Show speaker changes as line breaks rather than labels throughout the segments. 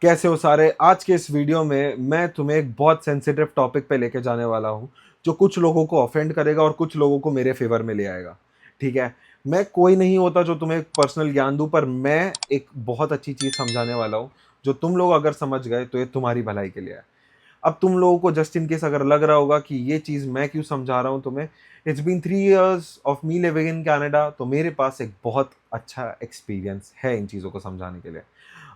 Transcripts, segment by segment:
कैसे हो सारे। आज के इस वीडियो में मैं तुम्हें एक बहुत सेंसिटिव टॉपिक पे लेके जाने वाला हूँ जो कुछ लोगों को ऑफेंड करेगा और कुछ लोगों को मेरे फेवर में ले आएगा। ठीक है, मैं कोई नहीं होता जो तुम्हें पर्सनल ज्ञान दूं, पर मैं एक बहुत अच्छी चीज समझाने वाला हूँ जो तुम लोग अगर समझ गए तो ये तुम्हारी भलाई के लिए है। अब तुम लोगों को जस्ट इन केस अगर लग रहा होगा कि ये चीज मैं क्यों समझा रहा हूँ तुम्हें, it's been 3 years of me living in Canada, तो मेरे पास एक बहुत अच्छा एक्सपीरियंस है इन चीजों को समझाने के लिए।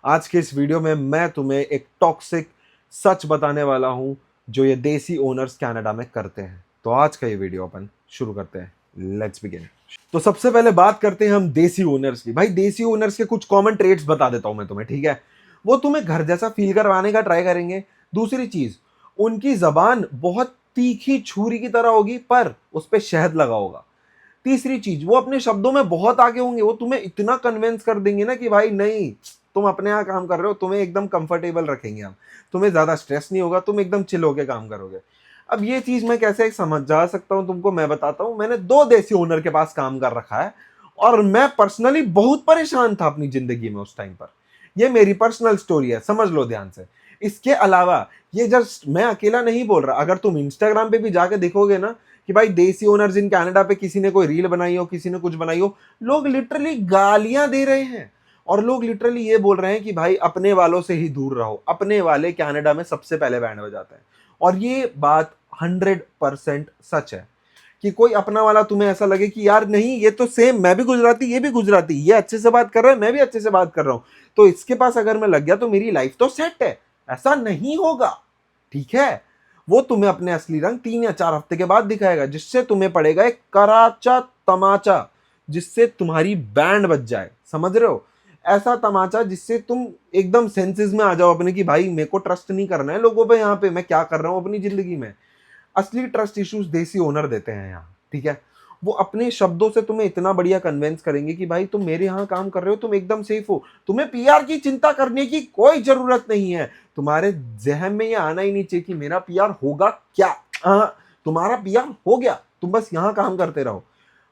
आज के इस वीडियो में मैं तुम्हें एक टॉक्सिक सच बताने वाला हूं जो ये देसी ओनर्स कनाडा में करते हैं। तो आज का ये वीडियो अपन शुरू करते हैं। Let's begin. तो सबसे पहले बात करते हैं हम देसी ओनर्स की। भाई देसी ओनर्स के कुछ कॉमन ट्रेड्स बता देता हूं मैं तुम्हें, ठीक है। वो तुम्हें घर जैसा फील करवाने का ट्राई करेंगे। दूसरी चीज, उनकी जबान बहुत तीखी छुरी की तरह होगी पर उस पर शहद लगा होगा। तीसरी चीज, वो अपने शब्दों में बहुत आगे होंगे। वो तुम्हें इतना कन्विंस कर देंगे ना कि भाई नहीं, तुम अपने यहाँ काम कर रहे हो, तुम्हें एकदम कंफर्टेबल रखेंगे हम, तुम्हें ज्यादा स्ट्रेस नहीं होगा, तुम एकदम चिल होके काम करोगे। अब ये चीज मैं कैसे समझा सकता हूँ तुमको, मैं बताता हूँ। मैंने 2 देसी ओनर के पास काम कर रखा है और मैं पर्सनली बहुत परेशान था अपनी जिंदगी में उस टाइम पर। ये मेरी पर्सनल स्टोरी है, समझ लो ध्यान से। इसके अलावा ये जस्ट मैं अकेला नहीं बोल रहा। अगर तुम इंस्टाग्राम पे भी जाके देखोगे ना कि भाई देसी ओनर्स इन कनाडा पे किसी ने कोई रील बनाई हो, किसी ने कुछ बनाई हो, लोग लिटरली गालियां दे रहे हैं और लोग लिटरली ये बोल रहे हैं कि भाई अपने वालों से ही दूर रहो, अपने वाले कनाडा में सबसे पहले बैंड बजाते हैं। और ये बात 100% सच है कि कोई अपना वाला तुम्हें ऐसा लगे कि यार नहीं, ये तो सेम, मैं भी गुजराती, ये भी गुजराती, ये अच्छे से बात कर रहा है, मैं भी अच्छे से बात कर रहा हूं, तो इसके पास अगर मैं लग गया तो मेरी लाइफ तो सेट है। ऐसा नहीं होगा, ठीक है। वो तुम्हें अपने असली रंग 3 या 4 हफ्ते के बाद दिखाएगा, जिससे तुम्हें पड़ेगा एक कराचा तमाचा, जिससे तुम्हारी बैंड बज जाए। समझ रहे हो? ऐसा तमाचा जिससे तुम एकदम सेंसेस में आ जाओ अपने कि भाई मेरे को ट्रस्ट नहीं करना है लोगों पे, यहाँ पे मैं क्या कर रहा हूं अपनी जिंदगी में। असली ट्रस्ट इश्यूज देसी ओनर देते हैं यहाँ, ठीक है। वो अपने शब्दों से तुम्हें इतना बढ़िया कन्विंस करेंगे कि भाई तुम मेरे यहाँ काम कर रहे हो, तुम एकदम सेफ हो, तुम्हें पीआर की चिंता करने की कोई जरूरत नहीं है। तुम्हारे जहन में ये आना ही नहीं चाहिए कि मेरा पीआर होगा क्या। हाँ, तुम्हारा पीआर हो गया, तुम बस यहाँ काम करते रहो।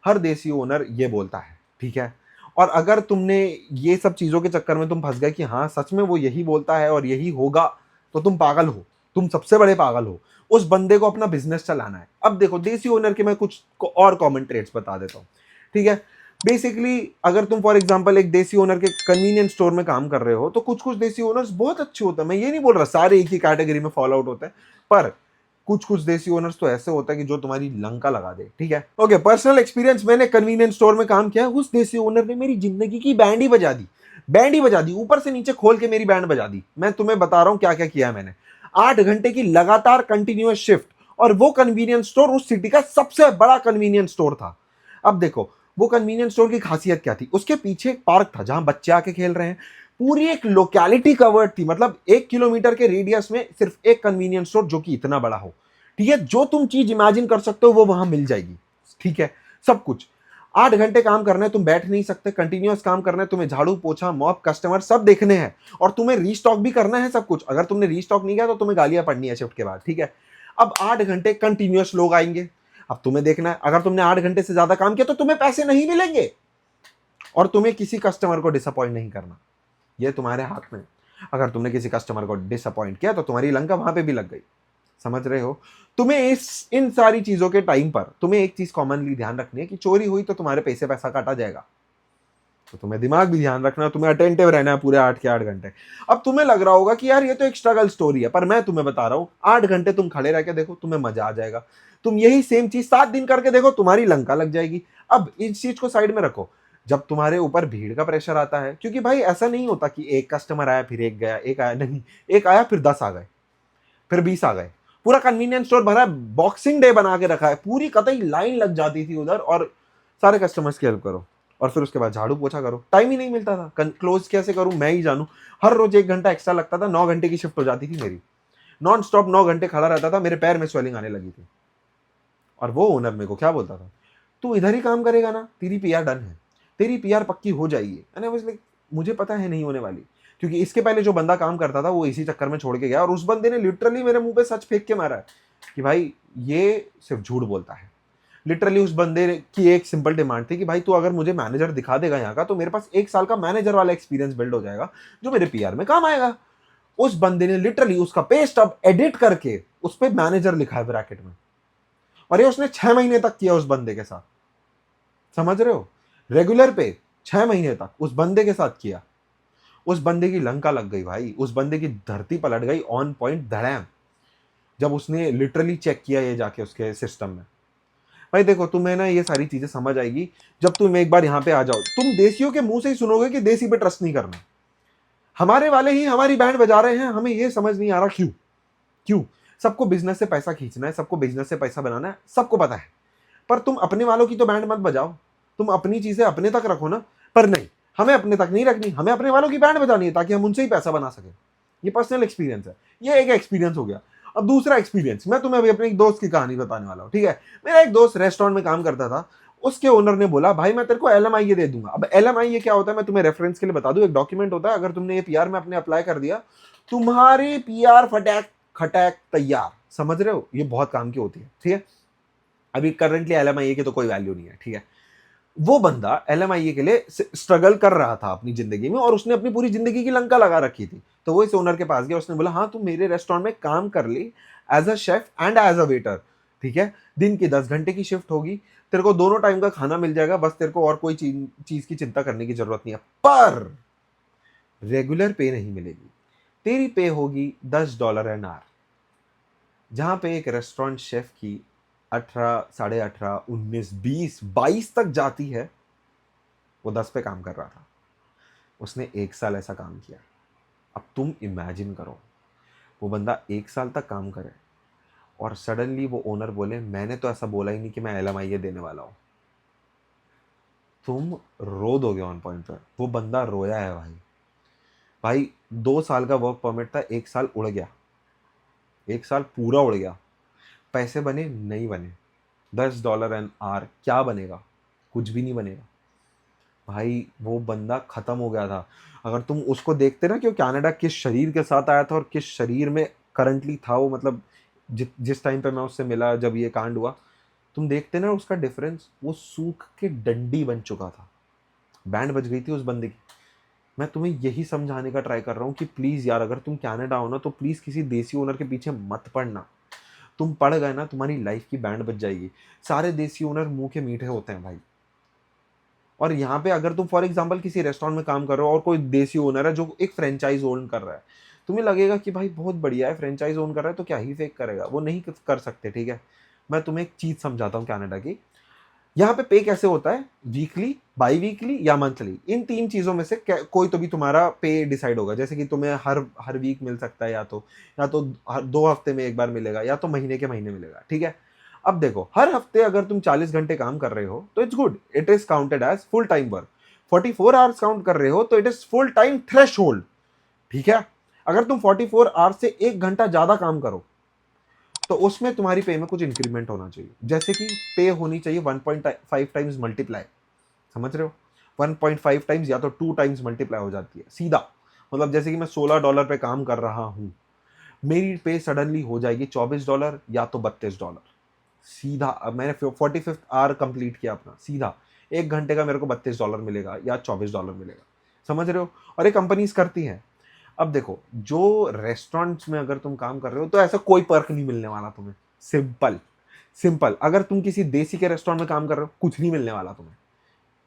हर देसी ओनर ये बोलता है, ठीक है। और अगर तुमने ये सब चीजों के चक्कर में तुम फंस गए कि हाँ सच में वो यही बोलता है और यही होगा, तो तुम पागल हो, तुम सबसे बड़े पागल हो। उस बंदे को अपना बिजनेस चलाना है। अब देखो, देसी ओनर के मैं कुछ और कॉमन ट्रेड्स बता देता हूँ, ठीक है। बेसिकली अगर तुम फॉर एग्जांपल एक देसी ओनर के कन्वीनियंस स्टोर में काम कर रहे हो, तो कुछ कुछ देसी ओनर्स बहुत अच्छे होते हैं। मैं ये नहीं बोल रहा सारे एक ही कैटेगरी में फॉलो आउट होते हैं, पर कुछ कुछ देसी ओनर्स तो ऐसे होता है कि जो तुम्हारी लंका लगा दे, ठीक है। ओके, पर्सनल एक्सपीरियंस, मैंने कन्वीनियंस स्टोर में काम किया। उस देसी ओनर ने मेरी जिंदगी की बैंड ही बजा दी, बैंड ही बजा दी, ऊपर से नीचे खोल के मेरी बैंड बजा दी। मैं तुम्हें बता रहा हूं क्या क्या किया है मैंने। 8 घंटे की लगातार कंटिन्यूअस शिफ्ट, और वो कन्वीनियंस स्टोर उस सिटी का सबसे बड़ा कन्वीनियंस स्टोर था। अब देखो, वो कन्वीनियंस स्टोर की खासियत क्या थी। उसके पीछे एक पार्क था जहां बच्चे आके खेल रहे हैं। पूरी एक लोकेलिटी कवर्ड थी, मतलब 1 किलोमीटर के रेडियस में सिर्फ एक कन्वीनियंस स्टोर जो कि इतना बड़ा हो, ठीक है। जो तुम चीज इमेजिन कर सकते हो वो वहां मिल जाएगी, ठीक है, सब कुछ। 8 घंटे काम करना है, तुम बैठ नहीं सकते, कंटिन्यूअस काम करना है, तुम्हें झाड़ू पोछा मॉप कस्टमर सब देखने हैं, और तुम्हें रीस्टॉक भी करना है सब कुछ। अगर तुमने रीस्टॉक नहीं किया तो तुम्हें गालियां पड़नी है शिफ्ट के बाद, ठीक है। अब 8 घंटे कंटिन्यूअस लोग आएंगे, अब तुम्हें देखना है, अगर तुमने 8 घंटे से ज्यादा काम किया तो तुम्हें पैसे नहीं मिलेंगे, और तुम्हें किसी कस्टमर को डिसअपॉइंट नहीं करना, ये तुम्हारे हाथ में। अगर तुमने किसी कस्टमर को डिसअपॉइंट किया तो तुम्हारी लंका वहां पे भी लग गई। समझ रहे हो? तुम्हें इन सारी चीजों के टाइम पर तुम्हें एक चीज कॉमनली ध्यान रखनी है कि चोरी हुई तो तुम्हारे पैसा काटा जाएगा। तो तुम्हें दिमाग भी ध्यान रखना है, तुम्हें अटेंटिव रहना है पूरे 8 के 8 घंटे। अब तुम्हें लग रहा होगा कि यार ये तो एक स्ट्रगल स्टोरी है, पर मैं तुम्हें बता रहा हूं 8 घंटे तुम खड़े रह के देखो, तुम्हें मजा आ जाएगा। तुम यही सेम चीज 7 दिन करके देखो, तुम्हारी लंका लग जाएगी। अब इस चीज को साइड में रखो। जब तुम्हारे ऊपर भीड़ का प्रेशर आता है, क्योंकि भाई ऐसा नहीं होता कि एक कस्टमर आया फिर एक गया, एक आया नहीं, एक आया फिर 10 आ गए, फिर 20 आ गए, पूरा कन्वीनियंस स्टोर भरा है, बॉक्सिंग डे बना के रखा है, पूरी कतई लाइन लग जाती थी उधर, और सारे कस्टमर्स की हेल्प करो और फिर उसके बाद झाड़ू पोछा करो। टाइम ही नहीं मिलता था, क्लोज कैसे करूं मैं ही जानू। हर रोज 1 घंटा एक्स्ट्रा लगता था, 9 घंटे की शिफ्ट हो जाती थी मेरी, नॉन स्टॉप 9 घंटे खड़ा रहता था, मेरे पैर में स्वेलिंग आने लगी थी। और वो ओनर मेरे को क्या बोलता था, तू इधर ही काम करेगा ना, तेरी पीआर डन है, तेरी पीआर पक्की हो जाएगी। एंड आई वाज लाइक, मुझे पता है नहीं होने वाली, क्योंकि इसके पहले जो बंदा काम करता था वो इसी चक्कर में छोड़ के गया, और उस बंदे ने लिटरली मेरे मुंह पे सच फेंक के मारा है कि भाई ये सिर्फ झूठ बोलता है। लिटरली उस बंदे की एक सिंपल डिमांड थी कि भाई तू अगर मुझे मैनेजर दिखा देगा यहाँ का, तो मेरे पास 1 साल का मैनेजर वाला एक्सपीरियंस बिल्ड हो जाएगा जो मेरे पीआर में काम आएगा। उस बंदे ने लिटरली उसका पे स्टब एडिट करके उस पे मैनेजर लिखा है ब्रैकेट में, और ये उसने 6 महीने तक किया उस बंदे के साथ। समझ रहे हो? रेगुलर पे 6 महीने तक उस बंदे के साथ किया। उस बंदे की लंका लग गई भाई, उस बंदे की धरती पलट गई ऑन पॉइंट धड़ाम, जब उसने लिटरली चेक किया ये जाके उसके सिस्टम में। भाई देखो, तुम्हें ना ये सारी चीजें समझ आएगी जब तुम एक बार यहाँ पे आ जाओ। तुम देसियों के मुंह से ही सुनोगे कि देसी पे ट्रस्ट नहीं करना। हमारे वाले ही हमारी बैंड बजा रहे हैं, हमें ये समझ नहीं आ रहा क्यों। क्यों? सबको बिजनेस से पैसा खींचना है, सबको बिजनेस से पैसा बनाना है, सबको पता है। पर तुम अपने वालों की तो बैंड मत बजाओ, तुम अपनी चीजें अपने तक रखो ना। पर नहीं, हमें अपने तक नहीं रखनी, हमें अपने वालों की बैंड बजानी है ताकि हम उनसे ही पैसा बना सके। ये पर्सनल एक्सपीरियंस है, ये एक एक्सपीरियंस हो गया। अब दूसरा एक्सपीरियंस, मैं तुम्हें अभी अपने एक दोस्त की कहानी बताने वाला हूँ, ठीक है। मेरा एक दोस्त रेस्टोरेंट में काम करता था, उसके ओनर ने बोला भाई मैं तेरे को LMI दे दूंगा। अब LMI क्या होता है, मैं तुम्हें रेफरेंस के लिए बता दूं, एक डॉक्यूमेंट होता है। अगर तुमने ये PR में अपने अप्लाई कर दिया, तुम्हारी PR फटैक खटैक तैयार। समझ रहे हो? ये बहुत काम की होती है, ठीक है। अभी करंटली LMI की तो कोई वैल्यू नहीं है, ठीक है। वो बंदा LMI के लिए स्ट्रगल कर रहा था अपनी जिंदगी में, और उसने अपनी पूरी जिंदगी की लंका लगा रखी थी। तो वो इस ओनर के पास गया, उसने बोला हाँ तुम मेरे रेस्टोरेंट में काम कर ली as a chef and as a waiter, ठीक है। दिन की 10 घंटे की शिफ्ट होगी, तेरे को दोनों टाइम का खाना मिल जाएगा, बस तेरे को और कोई चीज की चिंता करने की जरूरत नहीं है। पर रेगुलर पे नहीं मिलेगी, तेरी पे होगी $10 एन आवर। जहां पे एक रेस्टोरेंट शेफ की 18, 18.5, 19, 20, 22 तक जाती है, वो 10 पे काम कर रहा था। उसने 1 साल ऐसा काम किया। अब तुम इमेजिन करो, वो बंदा 1 साल तक काम करे और सडनली वो ओनर बोले मैंने तो ऐसा बोला ही नहीं कि मैं LMI देने वाला हूं। तुम रो दोगे ऑन पॉइंट पर। वो बंदा रोया है भाई। भाई 2 साल का वर्क परमिट था, 1 साल उड़ गया, 1 साल पूरा उड़ गया। पैसे बने नहीं बने, $10 एन आवर क्या बनेगा? कुछ भी नहीं बनेगा भाई। वो बंदा खत्म हो गया था। अगर तुम उसको देखते ना कि वो कनाडा किस शरीर के साथ आया था और किस शरीर में करंटली था वो, मतलब जिस टाइम पे मैं उससे मिला जब ये कांड हुआ, तुम देखते ना उसका डिफरेंस, वो सूख के डंडी बन चुका था, बैंड बज गई थी उस बंदे की। मैं तुम्हें यही समझाने का ट्राई कर रहा हूँ कि प्लीज यार, अगर तुम कनाडा हो ना तो प्लीज किसी देसी ओनर के पीछे मत पड़ना। तुम पड़ गए ना, तुम्हारी लाइफ की बैंड बज जाएगी। सारे देसी ओनर मुंह के मीठे होते हैं भाई। और यहाँ पे अगर तुम फॉर एग्जांपल किसी रेस्टोरेंट में काम कर रहे हो और कोई देसी ओनर है जो एक फ्रेंचाइज ओन कर रहा है, तुम्हें लगेगा कि भाई बहुत बढ़िया है, फ्रेंचाइज ओन कर रहा है तो क्या ही फेक करेगा। वो नहीं कर सकते, ठीक है। मैं तुम्हें एक चीज समझाता हूँ कनाडा की। यहाँ पे कैसे होता है, वीकली, बाई वीकली या मंथली, इन 3 चीजों में से कोई तो भी तुम्हारा पे डिसाइड होगा। जैसे कि तुम्हें हर हर वीक मिल सकता है, या तो 2 हफ्ते में एक बार मिलेगा, या तो महीने के महीने मिलेगा, ठीक है। अब देखो, हर हफ्ते अगर तुम 40 घंटे काम कर रहे हो तो it's good, it is counted as full time work. 44 hours count कर रहे हो तो it is full time threshold, ठीक है। अगर तुम 44 आवर्स से 1 घंटा ज्यादा काम करो तो उसमें तुम्हारी पे में कुछ इंक्रीमेंट होना चाहिए। जैसे कि पे होनी चाहिए 1.5 टाइम्स मल्टीप्लाई। समझ रहे हो? 1.5 टाइम्स या तो 2 टाइम्स मल्टीप्लाई हो जाती है सीधा। मतलब जैसे कि मैं $16 पे काम कर रहा हूं, मेरी पे सडनली हो जाएगी $24 या तो $32 सीधा। अब मैंने 45th आवर कंप्लीट किया अपना, सीधा 1 घंटे का मेरे को $32 मिलेगा या $24 मिलेगा। समझ रहे हो? और ये कंपनीज करती हैं। अब देखो, जो रेस्टोरेंट्स में अगर तुम काम कर रहे हो तो ऐसा कोई पर्क नहीं मिलने वाला तुम्हें। Simple simple. अगर तुम किसी देसी के रेस्टोरेंट में काम कर रहे हो, कुछ नहीं मिलने वाला तुम्हें।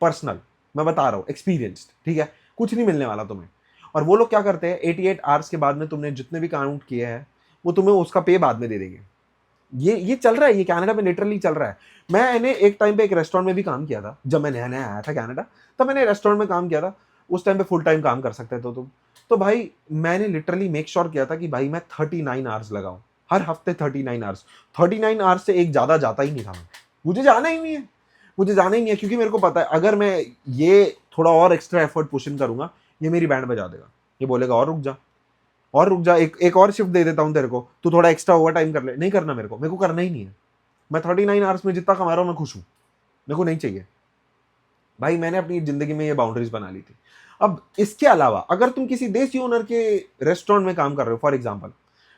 पर्सनल मैं बता रहा हूँ, एक्सपीरियंस्ड, ठीक है। कुछ नहीं मिलने वाला तुम्हें। और वो लोग क्या करते हैं, 88 आवर्स के बाद में तुमने जितने भी काउंट किए हैं, वो तुम्हें उसका पे बाद में दे देंगे। ये चल रहा है, ये कनाडा में लिटरली चल रहा है। मैंने एक टाइम पे एक रेस्टोरेंट में भी काम किया था, जब मैं नया नया आया था कनाडा, तब मैंने रेस्टोरेंट में काम किया था। उस टाइम पे फुल टाइम काम कर सकते थे तुम। तो भाई मैंने लिटरली मेक श्योर किया था कि भाई मैं 39 आवर्स लगाऊं, हर हफ्ते 39 आवर्स। 39 आवर्स से एक ज्यादा जाता ही नहीं था मैं। मुझे जाना ही नहीं है, मुझे जाना ही नहीं है, क्योंकि मेरे को पता है अगर मैं ये थोड़ा और एक्स्ट्रा एफर्ट पुश इन करूंगा, ये मेरी बैंड बजा देगा। ये बोलेगा और रुक जा, और रुक जा, एक और शिफ्ट दे देता हूं तेरे को, तू थोड़ा एक्स्ट्रा ओवर टाइम कर ले। नहीं करना, मेरे को करना ही नहीं है। मैं 39 आवर्स में जितना कमा रहा हूं मैं खुश हूं, मेरे को नहीं चाहिए। भाई मैंने अपनी जिंदगी में ये बाउंड्रीज बना ली थी। अब इसके अलावा अगर तुम किसी देसी ओनर के रेस्टोरेंट में काम कर रहे हो फॉर एग्जाम्पल,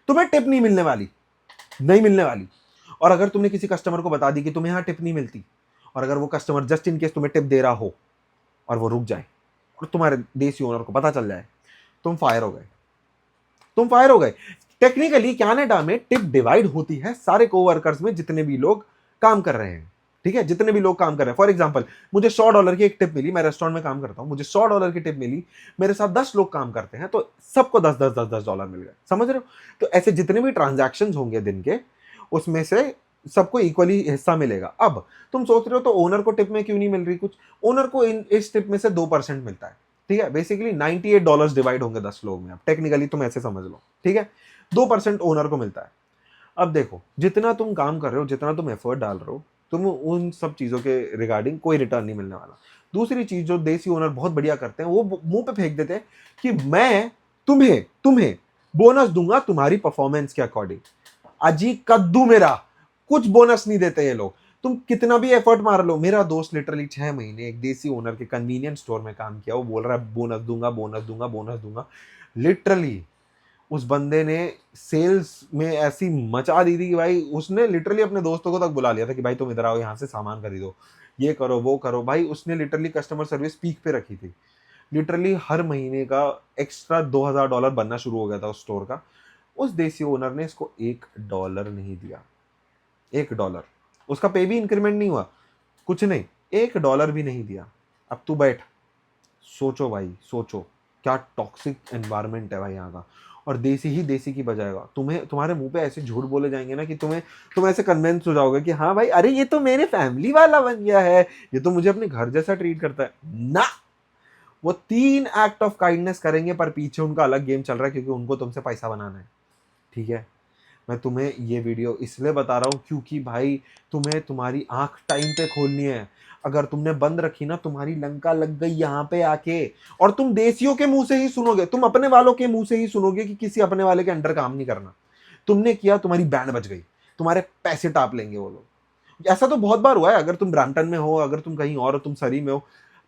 तुम्हें टिप नहीं मिलने वाली, नहीं मिलने वाली। और अगर तुमने किसी कस्टमर को बता दी कि तुम्हें यहाँ टिप नहीं मिलती, और अगर वो कस्टमर जस्ट इन केस तुम्हें टिप दे रहा हो और वो रुक जाए और तुम्हारे देसी ओनर को पता चल जाए, तुम फायर हो गए। तुम फायर हो गए। टेक्निकली कनाडा में टिप डिवाइड होती है सारे कोवर्कर्स में, जितने भी लोग काम कर रहे हैं, ठीक है, जितने भी लोग काम कर रहे हैं। फॉर एग्जांपल मुझे $100 की एक टिप मिली, मैं रेस्टोरेंट में काम करता हूं, मुझे $100 की टिप मिली, मेरे साथ 10 लोग काम करते हैं, तो सबको 10 मिल गए, समझ रहे हो? तो ऐसे जितने भी ट्रांजैक्शन होंगे दिन के, उसमें से सबको इक्वली हिस्सा मिलेगा। अब तुम सोच रहे हो तो ओनर को टिप में क्यों नहीं मिल रही कुछ? ओनर को इस टिप में से 2% मिलता है, ठीक है। बेसिकली $98 डिवाइड होंगे 10 लोग में, अब टेक्निकली तुम ऐसे समझ लो, ठीक है। 2% ओनर को मिलता है। अब देखो, जितना तुम काम कर रहे हो, जितना तुम एफर्ट डाल रहे हो, तुम उन सब चीजों के रिगार्डिंग कोई रिटर्न नहीं मिलने वाला। दूसरी चीज जो देसी ओनर बहुत बढ़िया करते हैं, वो मुंह पे फेंक देते हैं कि मैं तुम्हें तुम्हें बोनस दूंगा तुम्हारी परफॉर्मेंस के अकॉर्डिंग। अजी कद्दू मेरा, कुछ बोनस नहीं देते ये लोग। तुम कितना भी एफर्ट मार लो। मेरा दोस्त लिटरली 6 महीने एक देसी ओनर के कन्वीनियंस स्टोर में काम किया, वो बोल रहा है बोनस दूंगा, बोनस दूंगा, बोनस दूंगा। लिटरली उस बंदे ने सेल्स में ऐसी मचा दी थी कि भाई उसने लिटरली अपने दोस्तों को तक बुला लिया था कि भाई तुम इधर आओ, यहाँ से सामान खरीदो, ये करो, वो करो। भाई उसने लिटरली कस्टमर सर्विस पीक पे रखी थी। लिटरली हर महीने का एक्स्ट्रा $2000 बनना शुरू हो गया था उस स्टोर का। उस देसी ओनर ने इसको $1 नहीं दिया, $1। उसका पे भी इंक्रीमेंट नहीं हुआ, कुछ नहीं, $1 भी नहीं दिया। अब तू बैठ, सोचो भाई, सोचो क्या टॉक्सिक एनवायरनमेंट है भाई यहाँ का। और देसी ही देसी की बजाएगा। तुम्हें तुम्हारे मुंह पे ऐसे झूठ बोले जाएंगे ना कि तुम ऐसे कन्विंस हो जाओगे कि हाँ भाई, अरे ये तो मेरे फैमिली वाला बन गया है, ये तो मुझे अपने घर जैसा ट्रीट करता है ना। वो 3 एक्ट ऑफ काइंडनेस करेंगे, पर पीछे उनका अलग गेम चल रहा है, क्योंकि उनको तुमसे पैसा बनाना है, ठीक है। मैं तुम्हें ये वीडियो इसलिए बता रहा हूँ क्योंकि भाई तुम्हें तुम्हारी आंख टाइम पे खोलनी है। अगर तुमने बंद रखी ना, तुम्हारी लंका लग गई यहाँ पे आके। और तुम देसियों के मुंह से ही सुनोगे, तुम अपने वालों के मुंह से ही सुनोगे कि किसी अपने वाले के अंडर काम नहीं करना। तुमने किया, तुम्हारी बैंड बज गई, तुम्हारे पैसे टाप लेंगे वो लोग। ऐसा तो बहुत बार हुआ है। अगर तुम ब्रांटन में हो, अगर तुम कहीं और हो, तुम सरी में हो,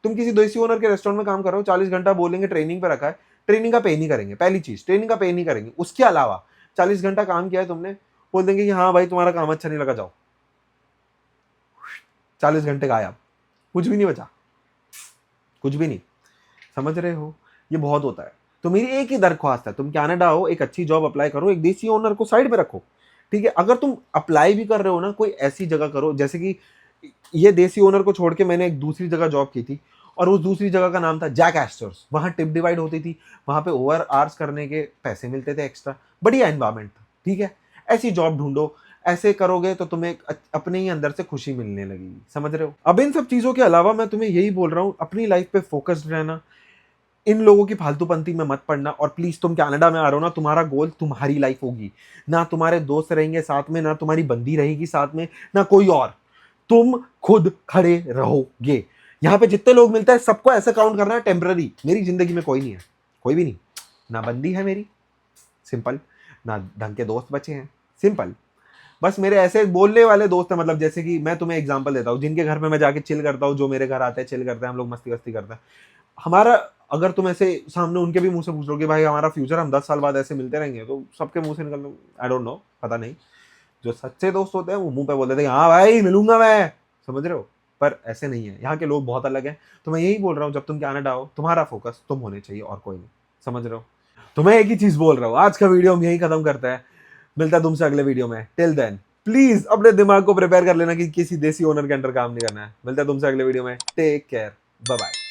तुम किसी देसी ओनर के रेस्टोरेंट में काम कर रहे हो, 40 घंटा बोलेंगे ट्रेनिंग पे रखा है, ट्रेनिंग का पे नहीं करेंगे। पहली चीज, ट्रेनिंग का पे नहीं करेंगे। उसके अलावा 40 घंटा काम किया है तुमने, बोल देंगे कि हाँ भाई तुम्हारा काम अच्छा नहीं लगा, जाओ। 40 घंटे गायब, कुछ भी नहीं बचा, कुछ भी नहीं। समझ रहे हो? ये बहुत होता है। तो मेरी एक ही दरख्वास्त है, तुम कनाडा हो, एक अच्छी जॉब अप्लाई करो, एक देसी ओनर को साइड पे रखो, ठीक है। अगर तुम अप्लाई भी कर रहे हो ना, कोई ऐसी जगह करो, जैसे कि ये देसी ओनर को छोड़ के मैंने एक दूसरी जगह जॉब की थी, और उस दूसरी जगह का नाम था जैक एस्टर्स। वहां टिप डिवाइड होती थी, वहां पे ओवर आवर्स करने के पैसे मिलते थे एक्स्ट्रा, बढ़िया एनवायरमेंट था, ठीक है। ऐसी जॉब ढूंढो। ऐसे करोगे तो तुम्हें अपने ही अंदर से खुशी मिलने लगेगी, समझ रहे हो? अब इन सब चीजों के अलावा मैं तुम्हें यही बोल रहा हूँ, अपनी लाइफ पे फोकस्ड रहना, इन लोगों की फालतूपंती में मत पड़ना। और प्लीज, तुम कनाडा में आ रहे हो ना, तुम्हारा गोल तुम्हारी लाइफ होगी, ना तुम्हारे दोस्त रहेंगे साथ में, ना तुम्हारी बंदी रहेगी साथ में, ना कोई और। तुम खुद खड़े रहोगे। यहाँ पे जितने लोग मिलते हैं सबको ऐसे काउंट करना है टेम्पररी। मेरी जिंदगी में कोई नहीं है, कोई भी नहीं। ना बंदी है मेरी, सिंपल। ना ढंग के दोस्त बचे हैं, सिंपल। बस मेरे ऐसे बोलने वाले दोस्त हैं, मतलब जैसे कि मैं तुम्हें एग्जांपल देता हूँ, जिनके घर पे मैं जाके चिल करता हूँ, जो मेरे घर आते हैं चिल करते हैं, हम लोग मस्ती वस्ती करते हैं हमारा। अगर तुम ऐसे सामने उनके भी मुंह से पूछ लो कि भाई हमारा फ्यूचर, हम 10 साल बाद ऐसे मिलते रहेंगे, तो सबके मुंह से निकल, आई डोंट नो, पता नहीं। जो सच्चे दोस्त होते हैं वो मुंह पे बोल देते हैं हाँ भाई मिलूंगा मैं, समझ रहे हो? पर ऐसे नहीं है, यहाँ के लोग बहुत अलग हैं। तो मैं यही बोल रहा हूँ, जब तुम कनाडा हो, तुम्हारा फोकस तुम होने चाहिए और कोई नहीं, समझ रहे हो? तो मैं एक ही चीज बोल रहा हूँ, आज का वीडियो हम यही खत्म करते हैं। मिलता है तुमसे अगले वीडियो में। टिल देन प्लीज अपने दिमाग को प्रिपेयर कर लेना कि किसी देसी ओनर के अंडर काम नहीं करना है। मिलता है तुमसे अगले वीडियो में। Take care, bye bye.